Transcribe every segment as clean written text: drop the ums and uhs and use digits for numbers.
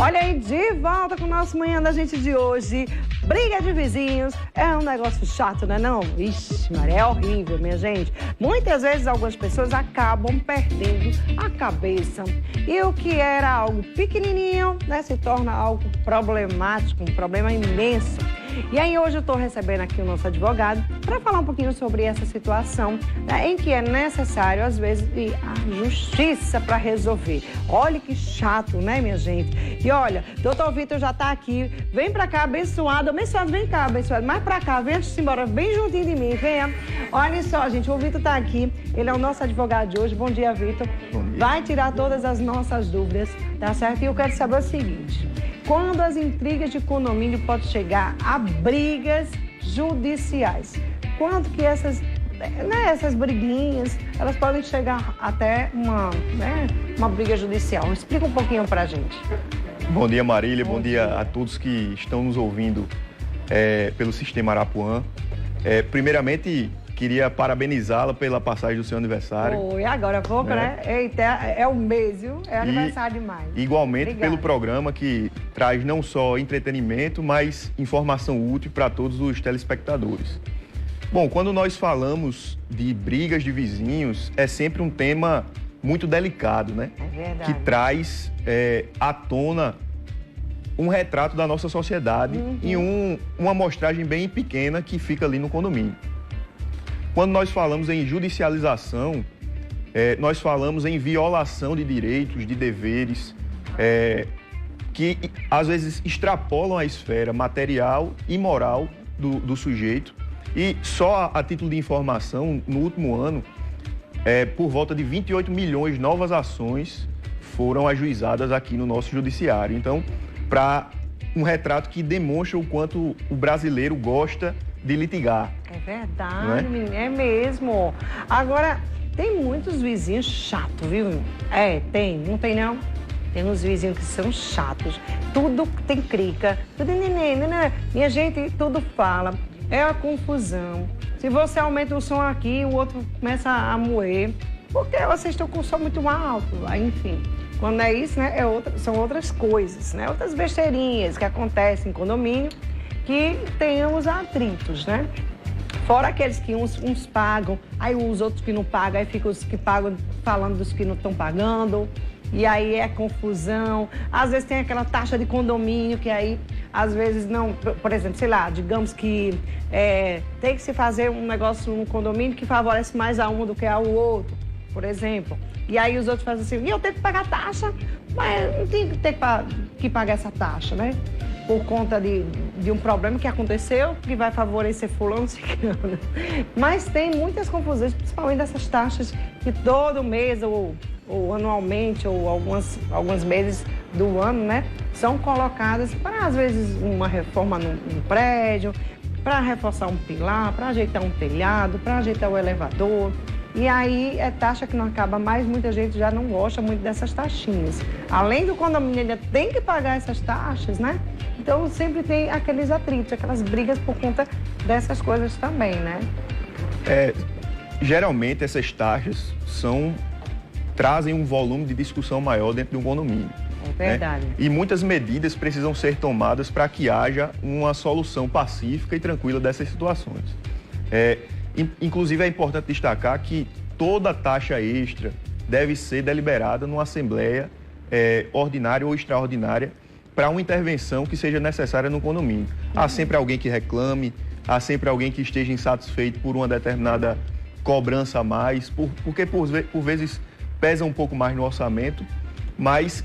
Olha aí, de volta com o nosso Manhã da Gente de hoje. Briga de vizinhos é um negócio chato, né não? Ixi, Maria, é horrível, minha gente. Muitas vezes algumas pessoas acabam perdendo a cabeça. E o que era algo pequenininho, né, se torna algo problemático, um problema imenso. E aí hoje eu estou recebendo aqui o nosso advogado para falar um pouquinho sobre essa situação, né, em que é necessário, às vezes, ir à justiça para resolver. Olha que chato, né, minha gente? E olha, doutor Vitor já está aqui. Vem para cá, abençoado. Abençoado, vem cá, abençoado. Mais para cá, vem antes de embora, bem juntinho de mim, venha. Olha só, gente, o Vitor está aqui. Ele é o nosso advogado de hoje. Bom dia, Vitor. Bom dia. Vai tirar todas as nossas dúvidas, tá certo? E eu quero saber o seguinte: quando as intrigas de condomínio podem chegar a brigas judiciais? Quando que essas briguinhas, elas podem chegar até uma briga judicial? Explica um pouquinho pra gente. Bom dia, Marília. Bom dia a todos que estão nos ouvindo pelo Sistema Arapuã. Primeiramente, queria parabenizá-la pela passagem do seu aniversário. E agora há pouco, né? Eita, é o mês, viu? É aniversário demais. Igualmente, pelo programa que traz não só entretenimento, mas informação útil para todos os telespectadores. Bom, quando nós falamos de brigas de vizinhos, é sempre um tema muito delicado, né? É verdade. Que traz à tona um retrato da nossa sociedade em uma amostragem bem pequena que fica ali no condomínio. Quando nós falamos em judicialização, nós falamos em violação de direitos, de deveres, que às vezes extrapolam a esfera material e moral do sujeito. E só a título de informação, no último ano, por volta de 28 milhões de novas ações foram ajuizadas aqui no nosso judiciário. Então, para um retrato que demonstra o quanto o brasileiro gosta de litigar. É verdade, menina, é mesmo. Agora, tem muitos vizinhos chatos, viu? Tem, não tem não? Tem uns vizinhos que são chatos. Tudo tem crica, tudo neném. Minha gente, tudo fala. É a confusão. Se você aumenta o som aqui, o outro começa a moer. Porque vocês estão com o som muito alto. Aí, enfim, quando é isso, né? São outras coisas, né? Outras besteirinhas que acontecem em condomínio que tem os atritos, né? Fora aqueles que uns pagam, aí os outros que não pagam, aí ficam os que pagam falando dos que não estão pagando. E aí é confusão. Às vezes tem aquela taxa de condomínio que aí, às vezes não... Por exemplo, sei lá, digamos que tem que se fazer um negócio no condomínio que favorece mais a um do que ao outro, por exemplo. E aí os outros fazem assim, e eu tenho que pagar taxa, mas não tem que ter que pagar essa taxa, né? Por conta de um problema que aconteceu, que vai favorecer fulano, ciclano. Mas tem muitas confusões, principalmente dessas taxas que todo mês ou anualmente, ou alguns meses do ano, né, são colocadas para, às vezes, uma reforma num prédio, para reforçar um pilar, para ajeitar um telhado, para ajeitar o elevador. E aí é taxa que não acaba mais, muita gente já não gosta muito dessas taxinhas. Além do condomínio ainda tem que pagar essas taxas, né? Então sempre tem aqueles atritos, aquelas brigas por conta dessas coisas também, né? Geralmente essas taxas trazem um volume de discussão maior dentro de um condomínio. É verdade. Né? E muitas medidas precisam ser tomadas para que haja uma solução pacífica e tranquila dessas situações. Inclusive, é importante destacar que toda taxa extra deve ser deliberada numa assembleia ordinária ou extraordinária para uma intervenção que seja necessária no condomínio. Há sempre alguém que reclame, há sempre alguém que esteja insatisfeito por uma determinada cobrança a mais, porque por vezes pesa um pouco mais no orçamento, mas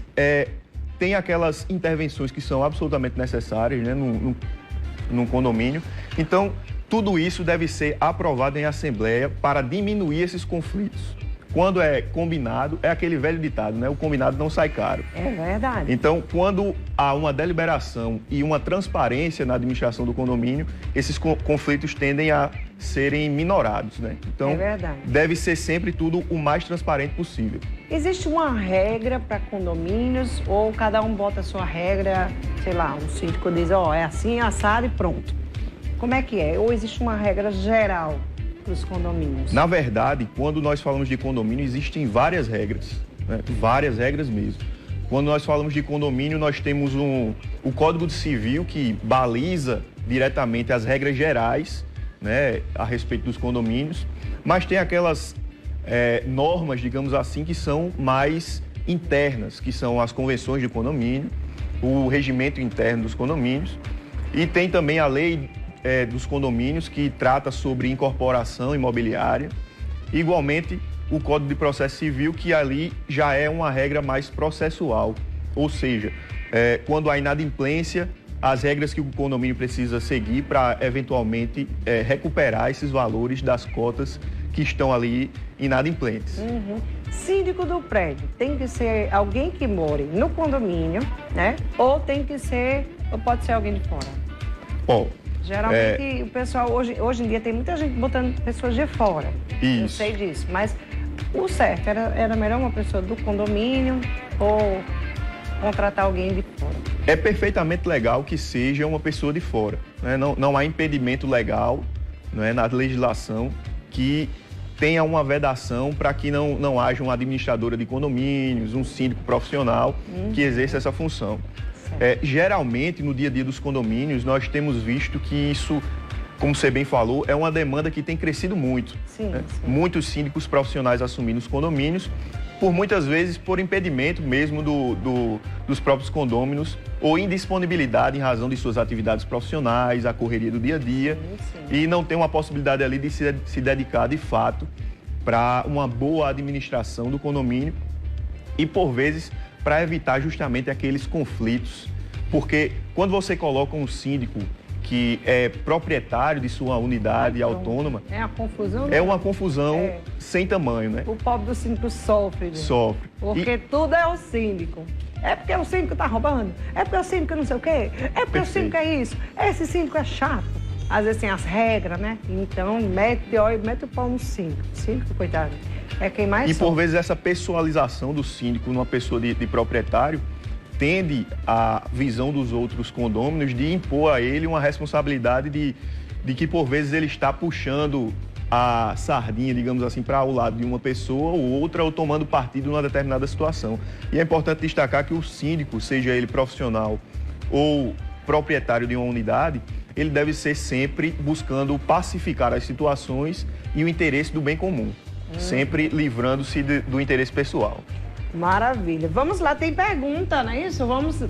tem aquelas intervenções que são absolutamente necessárias, né, num condomínio. Então, tudo isso deve ser aprovado em assembleia para diminuir esses conflitos. Quando é combinado, é aquele velho ditado, né? O combinado não sai caro. É verdade. Então, quando há uma deliberação e uma transparência na administração do condomínio, esses conflitos tendem a serem minorados, né? Então, é verdade. Deve ser sempre tudo o mais transparente possível. Existe uma regra para condomínios ou cada um bota a sua regra, sei lá, um síndico diz, é assim, assado e pronto. Como é que é? Ou existe uma regra geral para os condomínios? Na verdade, quando nós falamos de condomínio, existem várias regras, né? Várias regras mesmo. Quando nós falamos de condomínio, nós temos o Código Civil que baliza diretamente as regras gerais, né, a respeito dos condomínios, mas tem aquelas normas, digamos assim, que são mais internas, que são as convenções de condomínio, o regimento interno dos condomínios, e tem também a lei dos condomínios, que trata sobre incorporação imobiliária. Igualmente, o Código de Processo Civil, que ali já é uma regra mais processual, ou seja, quando há inadimplência, as regras que o condomínio precisa seguir para, eventualmente, recuperar esses valores das cotas que estão ali inadimplentes. Uhum. Síndico do prédio tem que ser alguém que more no condomínio, né? Ou pode ser alguém de fora? Bom, geralmente o pessoal hoje em dia tem muita gente botando pessoas de fora. Isso. Eu sei disso, mas o certo era melhor uma pessoa do condomínio ou contratar alguém de fora? É perfeitamente legal que seja uma pessoa de fora, né? Não há impedimento legal, né, na legislação que tenha uma vedação para que não haja uma administradora de condomínios, um síndico profissional que exerça essa função. Geralmente, no dia a dia dos condomínios, nós temos visto que isso, como você bem falou, é uma demanda que tem crescido muito. Sim, né? sim. Muitos síndicos profissionais assumindo os condomínios, muitas vezes por impedimento mesmo dos próprios condôminos ou indisponibilidade em razão de suas atividades profissionais, a correria do dia a dia, e não tem uma possibilidade ali de se dedicar de fato para uma boa administração do condomínio e, por vezes, para evitar justamente aqueles conflitos. Porque quando você coloca um síndico que é proprietário de sua unidade autônoma, é uma confusão, é uma confusão sem tamanho, né? O pobre do síndico sofre. Gente. Sofre. Porque tudo é o síndico. É porque o síndico tá roubando. É porque o síndico não sei o quê. É porque o síndico é isso. Esse síndico é chato. Às vezes tem as regras, né? Então mete o pau no síndico. O síndico, coitado, é quem mais E sofre. por vezes essa pessoalização do síndico numa pessoa de proprietário tende a visão dos outros condôminos de impor a ele uma responsabilidade de que por vezes ele está puxando a sardinha, digamos assim, para o lado de uma pessoa ou outra, ou tomando partido numa determinada situação. E é importante destacar que o síndico, seja ele profissional ou proprietário de uma unidade, ele deve ser sempre buscando pacificar as situações e o interesse do bem comum, sempre livrando-se do interesse pessoal. Maravilha. Vamos lá, tem pergunta, não é isso? Vamos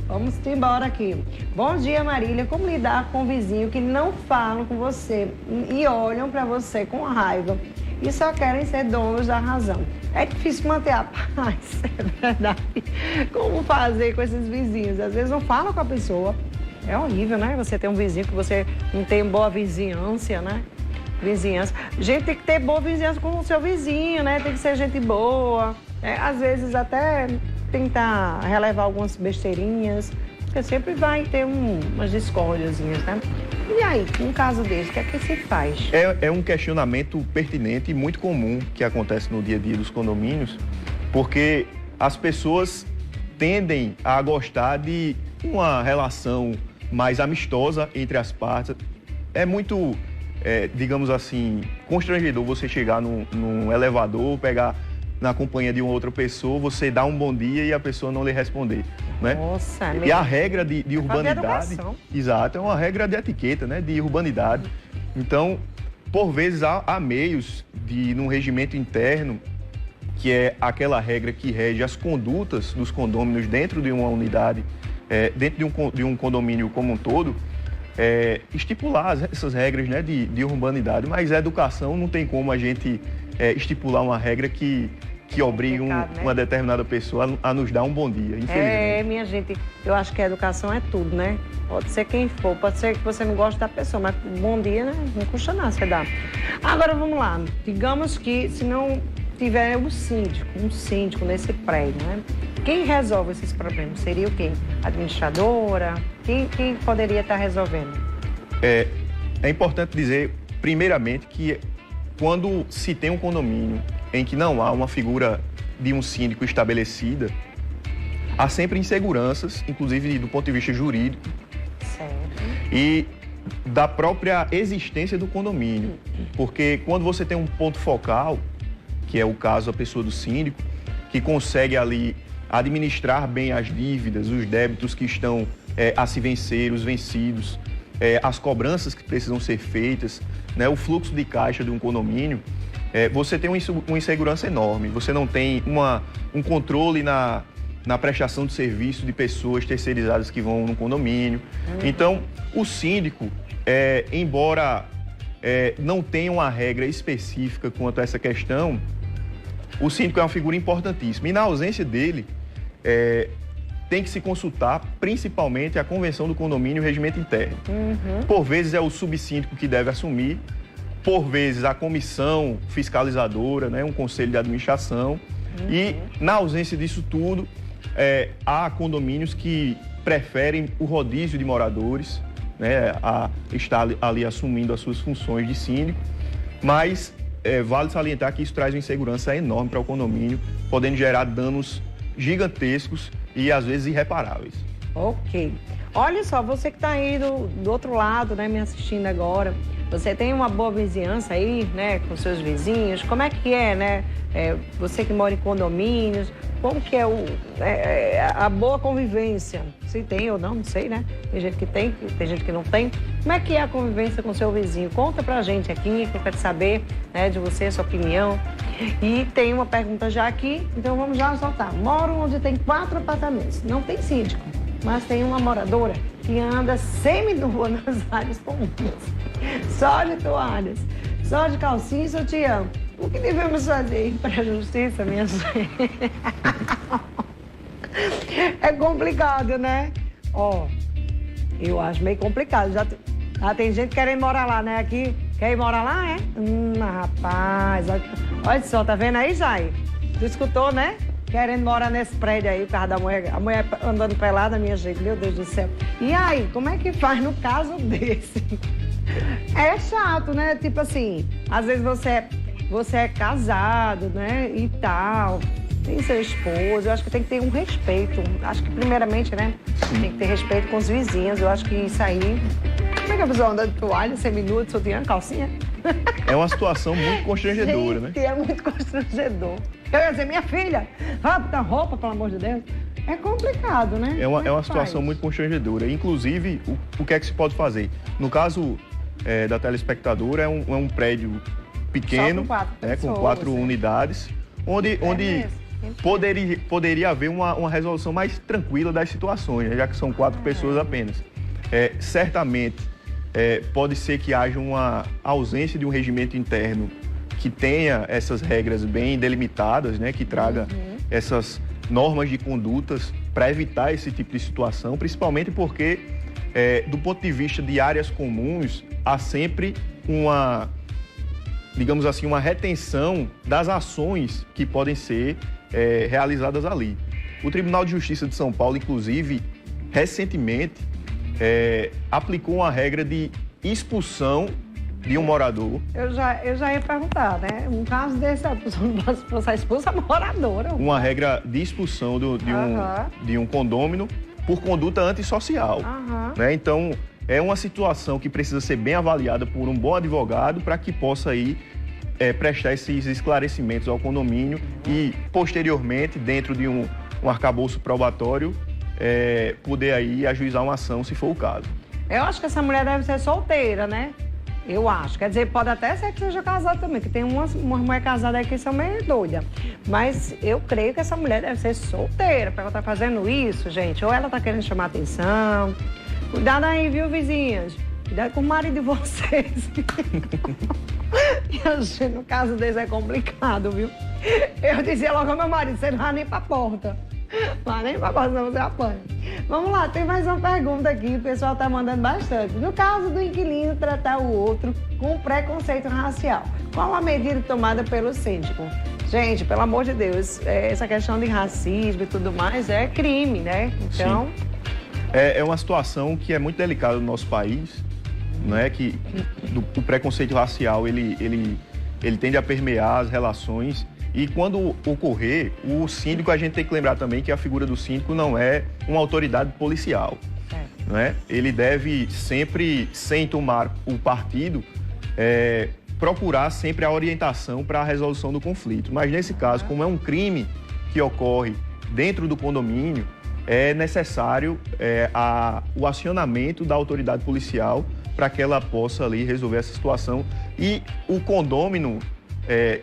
embora aqui. Bom dia, Marília. Como lidar com um vizinho que não falam com você e olham para você com raiva e só querem ser donos da razão? É difícil manter a paz, é verdade. Como fazer com esses vizinhos? Às vezes não falam com a pessoa. É horrível, né? Você tem um vizinho que você não tem boa vizinhança, né? Vizinhança. Gente, tem que ter boa vizinhança com o seu vizinho, né? Tem que ser gente boa. Às vezes até tentar relevar algumas besteirinhas, porque sempre vai ter umas discórdiazinhas, né? E aí, num caso desse, o que é que se faz? É um questionamento pertinente e muito comum que acontece no dia a dia dos condomínios, porque as pessoas tendem a gostar de uma relação mais amistosa entre as partes. É muito, digamos assim, constrangedor você chegar num elevador, pegar na companhia de uma outra pessoa, você dá um bom dia e a pessoa não lhe responder, né? Nossa, e a regra de urbanidade, de exato, é uma regra de etiqueta, né? De urbanidade. Então, por vezes há meios num regimento interno, que é aquela regra que rege as condutas dos condôminos dentro de uma unidade, dentro de um condomínio como um todo, estipular essas regras, né, de urbanidade. Mas a educação não tem como a gente estipular uma regra que obrigue uma determinada pessoa a nos dar um bom dia, infelizmente. Minha gente, eu acho que a educação é tudo, né? Pode ser quem for, pode ser que você não goste da pessoa, mas bom dia, né? Não custa nada você dar. Agora vamos lá, digamos que se não tiver um síndico nesse prédio, né? Quem resolve esses problemas? Seria o quê? Administradora? Quem poderia estar resolvendo? É importante dizer, primeiramente, que quando se tem um condomínio em que não há uma figura de um síndico estabelecida, há sempre inseguranças, inclusive do ponto de vista jurídico, certo, e da própria existência do condomínio. Porque quando você tem um ponto focal, que é o caso da pessoa do síndico, que consegue ali administrar bem as dívidas, os débitos que estão a se vencer, os vencidos, as cobranças que precisam ser feitas, né, o fluxo de caixa de um condomínio, você tem uma insegurança enorme. Você não tem um controle na prestação de serviço de pessoas terceirizadas que vão no condomínio. Então, o síndico, embora não tenha uma regra específica quanto a essa questão, o síndico é uma figura importantíssima. E na ausência dele, tem que se consultar principalmente a convenção do condomínio e o regimento interno. Por vezes é o subsíndico que deve assumir, por vezes a comissão fiscalizadora, né, um conselho de administração. E na ausência disso tudo, há condomínios que preferem o rodízio de moradores, né, a estar ali assumindo as suas funções de síndico, mas vale salientar que isso traz uma insegurança enorme para o condomínio, podendo gerar danos gigantescos e às vezes irreparáveis. Ok. Olha só, você que está aí do outro lado, né, me assistindo agora, você tem uma boa vizinhança aí, né, com seus vizinhos? Como é que é, né? Você que mora em condomínios, como que é a boa convivência? Se tem ou não, não sei, né? Tem gente que tem gente que não tem. Como é que é a convivência com o seu vizinho? Conta pra gente aqui, que eu quero saber, né, de você, sua opinião. E tem uma pergunta já aqui, então vamos já soltar. Moro onde tem 4 apartamentos, não tem síndico, mas tem uma moradora que anda seminua nas áreas comuns. Só de toalhas, só de calcinha e sutiã. O que devemos fazer para a justiça, minha gente? É complicado, né? Ó, eu acho meio complicado. Já tem gente querendo morar lá, né? Aqui, quer ir morar lá, é? Rapaz, olha só, tá vendo aí, Jair? Tu escutou, né? Querendo morar nesse prédio aí, por causa da mulher. A mulher andando pelada, minha gente, meu Deus do céu. E aí, como é que faz no caso desse? É chato, né? Tipo assim, às vezes você é casado, né? E tal, tem seu esposo. Eu acho que tem que ter um respeito. Acho que, primeiramente, né? Tem que ter respeito com os vizinhos. Eu acho que isso aí... Como é que a pessoa anda de toalha, seminudo, sutiã, calcinha? É uma situação muito constrangedora, gente, né? É muito constrangedor. Eu ia dizer, minha filha, vai botar roupa, pelo amor de Deus. É complicado, né? É uma situação muito constrangedora. Inclusive, o que é que se pode fazer? No caso da telespectadora, é um prédio pequeno, com 4 unidades, onde poderia haver uma resolução mais tranquila das situações, né? Já que são 4 pessoas apenas. Certamente, pode ser que haja uma ausência de um regimento interno que tenha essas regras bem delimitadas, né? Que traga essas normas de condutas para evitar esse tipo de situação, principalmente porque, do ponto de vista de áreas comuns, há sempre digamos assim, uma retenção das ações que podem ser realizadas ali. O Tribunal de Justiça de São Paulo, inclusive, recentemente, aplicou uma regra de expulsão de um morador. Eu já ia perguntar, né? Um caso desse, a pessoa não pode expulsa a moradora. Uma regra de expulsão de um condômino por conduta antissocial. Né? Então, é uma situação que precisa ser bem avaliada por um bom advogado para que possa aí prestar esses esclarecimentos ao condomínio e, posteriormente, dentro de um arcabouço probatório, poder aí ajuizar uma ação, se for o caso. Eu acho que essa mulher deve ser solteira, né? Eu acho. Quer dizer, pode até ser que seja casada também, que tem umas mulheres casadas aí que são meio doidas. Mas eu creio que essa mulher deve ser solteira, para ela estar fazendo isso, gente. Ou ela está querendo chamar atenção. Cuidado aí, viu, vizinhas? Cuidado com o marido de vocês. No caso deles é complicado, viu? Eu dizia logo ao meu marido, você não vai nem pra porta. Vai nem pra porta, senão você apanha. Vamos lá, tem mais uma pergunta aqui, o pessoal tá mandando bastante. No caso do inquilino tratar o outro com preconceito racial, qual a medida tomada pelo síndico? Gente, pelo amor de Deus, essa questão de racismo e tudo mais é crime, né? Então... Sim. É uma situação que é muito delicada no nosso país, né? Que o preconceito racial, ele tende a permear as relações e quando ocorrer, o síndico, a gente tem que lembrar também que a figura do síndico não é uma autoridade policial, né? Ele deve sempre, sem tomar o partido, procurar sempre a orientação para a resolução do conflito. Mas nesse caso, como é um crime que ocorre dentro do condomínio, é necessário o acionamento da autoridade policial para que ela possa ali resolver essa situação. E o condômino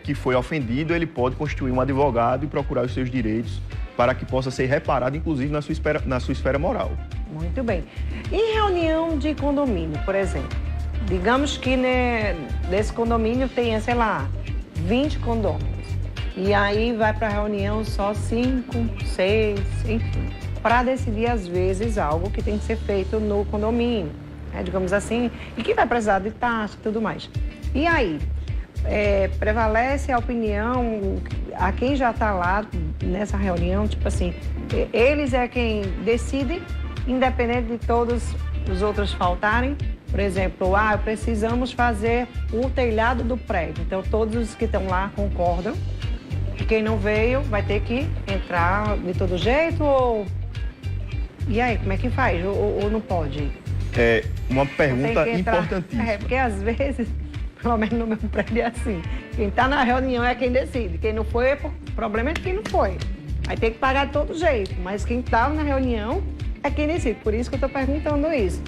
que foi ofendido, ele pode constituir um advogado e procurar os seus direitos para que possa ser reparado, inclusive na sua esfera moral. Muito bem. Em reunião de condomínio, por exemplo, digamos que nesse condomínio tenha, sei lá, 20 condôminos. E aí vai para a reunião só 5, 6, enfim, para decidir, às vezes, algo que tem que ser feito no condomínio, né, digamos assim, e que vai precisar de taxa e tudo mais. E aí, prevalece a opinião a quem já está lá nessa reunião, tipo assim, eles é quem decidem, independente de todos os outros faltarem. Por exemplo, precisamos fazer o telhado do prédio. Então, todos os que estão lá concordam. E quem não veio vai ter que entrar de todo jeito ou... E aí, como é que faz? Ou não pode? É uma pergunta importantíssima. Porque às vezes, pelo menos no meu prédio é assim, quem está na reunião é quem decide. Quem não foi, o problema é de quem não foi. Vai ter que pagar de todo jeito. Mas quem estava na reunião é quem decide. Por isso que eu estou perguntando isso.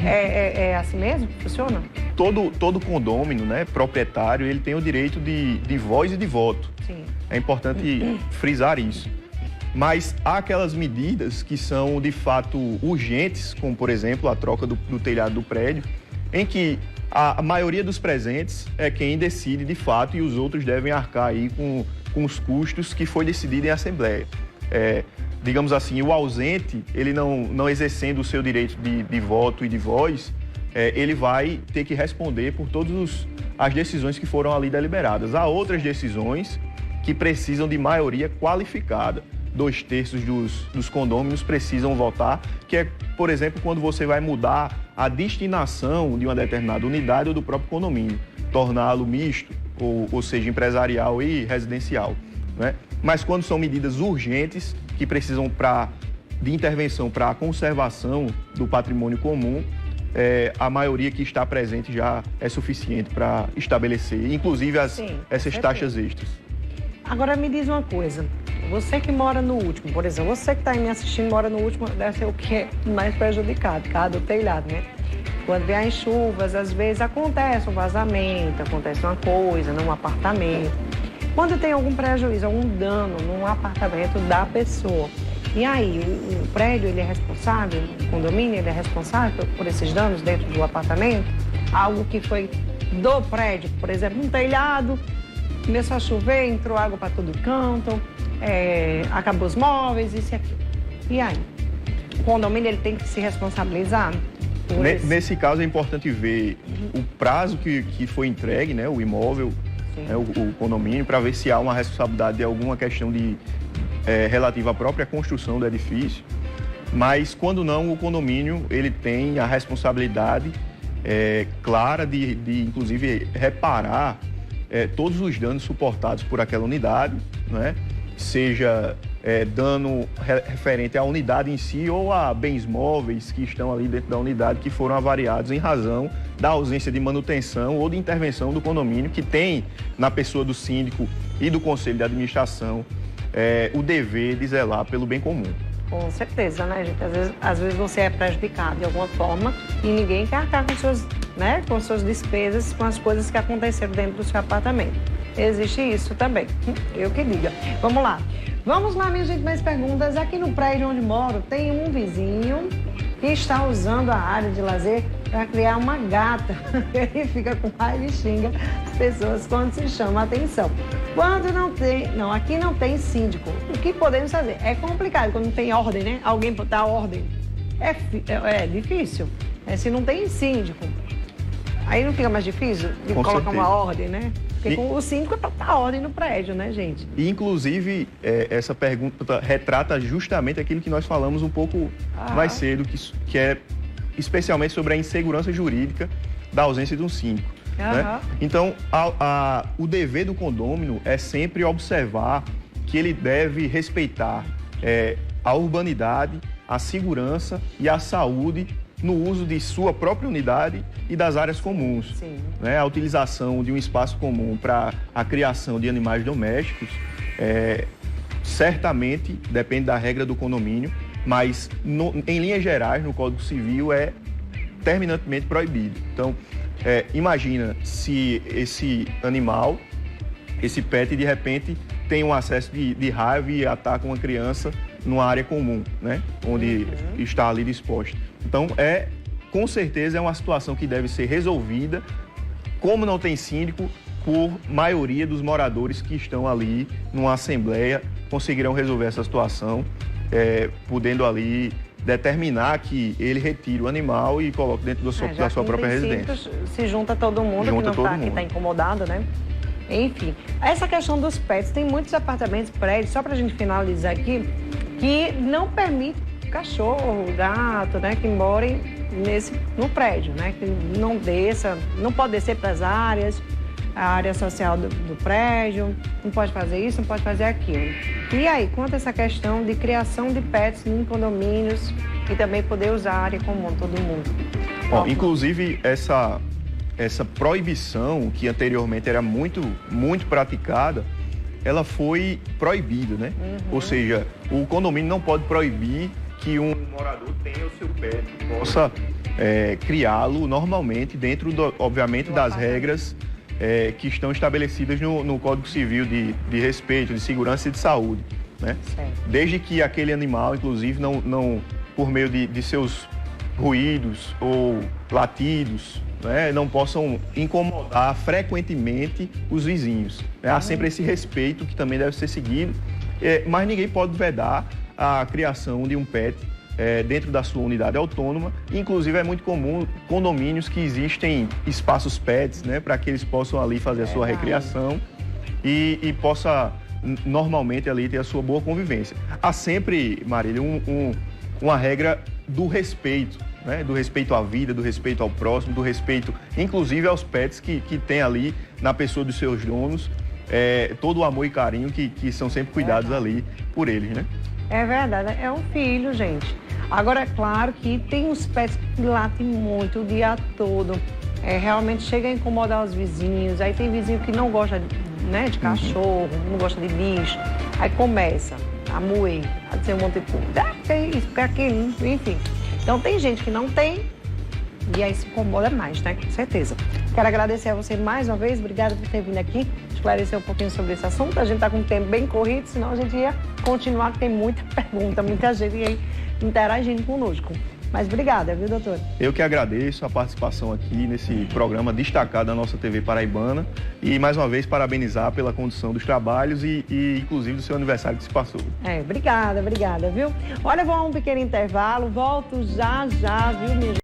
É assim mesmo? Funciona? Todo condômino, né, proprietário, ele tem o direito de voz e de voto. Sim. É importante frisar isso. Mas há aquelas medidas que são, de fato, urgentes, como, por exemplo, a troca do telhado do prédio, em que a maioria dos presentes é quem decide, de fato, e os outros devem arcar aí com os custos que foi decidido em assembleia. Digamos assim, o ausente, ele não exercendo o seu direito de voto e de voz, ele vai ter que responder por todas as decisões que foram ali deliberadas. Há outras decisões que precisam de maioria qualificada. 2/3 dos condôminos precisam votar, que é, por exemplo, quando você vai mudar a destinação de uma determinada unidade ou do próprio condomínio, torná-lo misto, ou seja, empresarial e residencial, né? Mas quando são medidas urgentes, que precisam de intervenção para a conservação do patrimônio comum, a maioria que está presente já é suficiente para estabelecer, inclusive essas taxas extras. Agora me diz uma coisa, você que mora no último, por exemplo, você que está aí me assistindo mora no último, deve ser o que é mais prejudicado, cada telhado, né? Quando vem as chuvas, às vezes acontece um vazamento, acontece uma coisa num apartamento. Quando tem algum prejuízo, algum dano num apartamento da pessoa, e aí o prédio ele é responsável, o condomínio ele é responsável por esses danos dentro do apartamento? Algo que foi do prédio, por exemplo, um telhado, começou a chover, entrou água para todo canto, acabou os móveis, isso e aquilo. E aí? O condomínio ele tem que se responsabilizar? Nesse caso é importante ver o prazo que foi entregue, né, o imóvel, o condomínio, para ver se há uma responsabilidade de alguma questão relativa à própria construção do edifício. Mas quando não, o condomínio ele tem a responsabilidade clara de inclusive reparar todos os danos suportados por aquela unidade, né? Seja dano referente à unidade em si ou a bens móveis que estão ali dentro da unidade que foram avariados em razão da ausência de manutenção ou de intervenção do condomínio, que tem na pessoa do síndico e do conselho de administração o dever de zelar pelo bem comum. Com certeza, né, gente? Às vezes você é prejudicado de alguma forma e ninguém quer arcar com suas despesas, com as coisas que aconteceram dentro do seu apartamento. Existe isso também, eu que diga. Vamos lá. Vamos lá, minha gente, mais perguntas. Aqui no prédio onde moro, tem um vizinho que está usando a área de lazer para criar uma gata. Ele fica com raiva e xinga as pessoas quando se chama a atenção. Quando aqui não tem síndico. O que podemos fazer? É complicado quando não tem ordem, né? Alguém botar ordem. É difícil. Se não tem síndico. Aí não fica mais difícil de colocar uma ordem, né? Porque o síndico é para dar ordem no prédio, né, gente? E, inclusive, essa pergunta retrata justamente aquilo que nós falamos um pouco mais cedo, que é especialmente sobre a insegurança jurídica da ausência de um síndico. Né? Então, o dever do condômino é sempre observar que ele deve respeitar a urbanidade, a segurança e a saúde no uso de sua própria unidade e das áreas comuns. Sim. Né? A utilização de um espaço comum para a criação de animais domésticos certamente depende da regra do condomínio, mas em linhas gerais, no Código Civil, é terminantemente proibido. Então, imagina se esse animal, esse pet, de repente tem um acesso de raiva e ataca uma criança numa área comum, né? Onde está ali disposta. Então, com certeza é uma situação que deve ser resolvida, como não tem síndico, por maioria dos moradores que estão ali numa assembleia conseguirão resolver essa situação, podendo ali determinar que ele retire o animal e coloque dentro da sua própria residência. Se junta todo mundo que está incomodado, né? Enfim, essa questão dos pets, tem muitos apartamentos, prédios, só para a gente finalizar aqui, que não permite cachorro, gato, né, que morem no prédio, né, que não pode descer para as áreas, a área social do prédio, não pode fazer isso, não pode fazer aquilo. E aí, quanto a essa questão de criação de pets em condomínios e também poder usar a área comum, todo mundo? Inclusive, essa proibição, que anteriormente era muito, muito praticada, ela foi proibida, né? Ou seja, o condomínio não pode proibir que um morador tenha o seu pet, possa criá-lo normalmente dentro, obviamente, das regras que estão estabelecidas no Código Civil de respeito, de segurança e de saúde, né? Desde que aquele animal, inclusive, não por meio de seus ruídos ou latidos, né, não possam incomodar frequentemente os vizinhos. Há sempre esse respeito que também deve ser seguido, mas ninguém pode vedar a criação de um pet dentro da sua unidade autônoma. Inclusive, é muito comum condomínios que existem espaços pets, né, para que eles possam ali fazer a sua recriação e possa normalmente ali ter a sua boa convivência. Há sempre, Marília, uma regra do respeito, né? Do respeito à vida, do respeito ao próximo, do respeito, inclusive, aos pets que tem ali na pessoa dos seus donos, todo o amor e carinho que são sempre cuidados ali por eles, né? É verdade, é um filho, gente. Agora, é claro que tem uns pets que latem muito o dia todo, realmente chega a incomodar os vizinhos, aí tem vizinho que não gosta né, de cachorro, não gosta de bicho, aí começa a moer, a dizer um monte de coisa, que é isso, que é aquilo, enfim. Então tem gente que não tem e aí se incomoda mais, né? Com certeza. Quero agradecer a você mais uma vez, obrigada por ter vindo aqui, esclarecer um pouquinho sobre esse assunto. A gente está com o tempo bem corrido, senão a gente ia continuar, que tem muita pergunta, muita gente aí interagindo conosco. Mas obrigada, viu, doutor? Eu que agradeço a participação aqui nesse programa destacado da nossa TV Paraibana e, mais uma vez, parabenizar pela condução dos trabalhos e inclusive, do seu aniversário que se passou. Obrigada, viu? Olha, vou a um pequeno intervalo, volto já, viu, minha gente?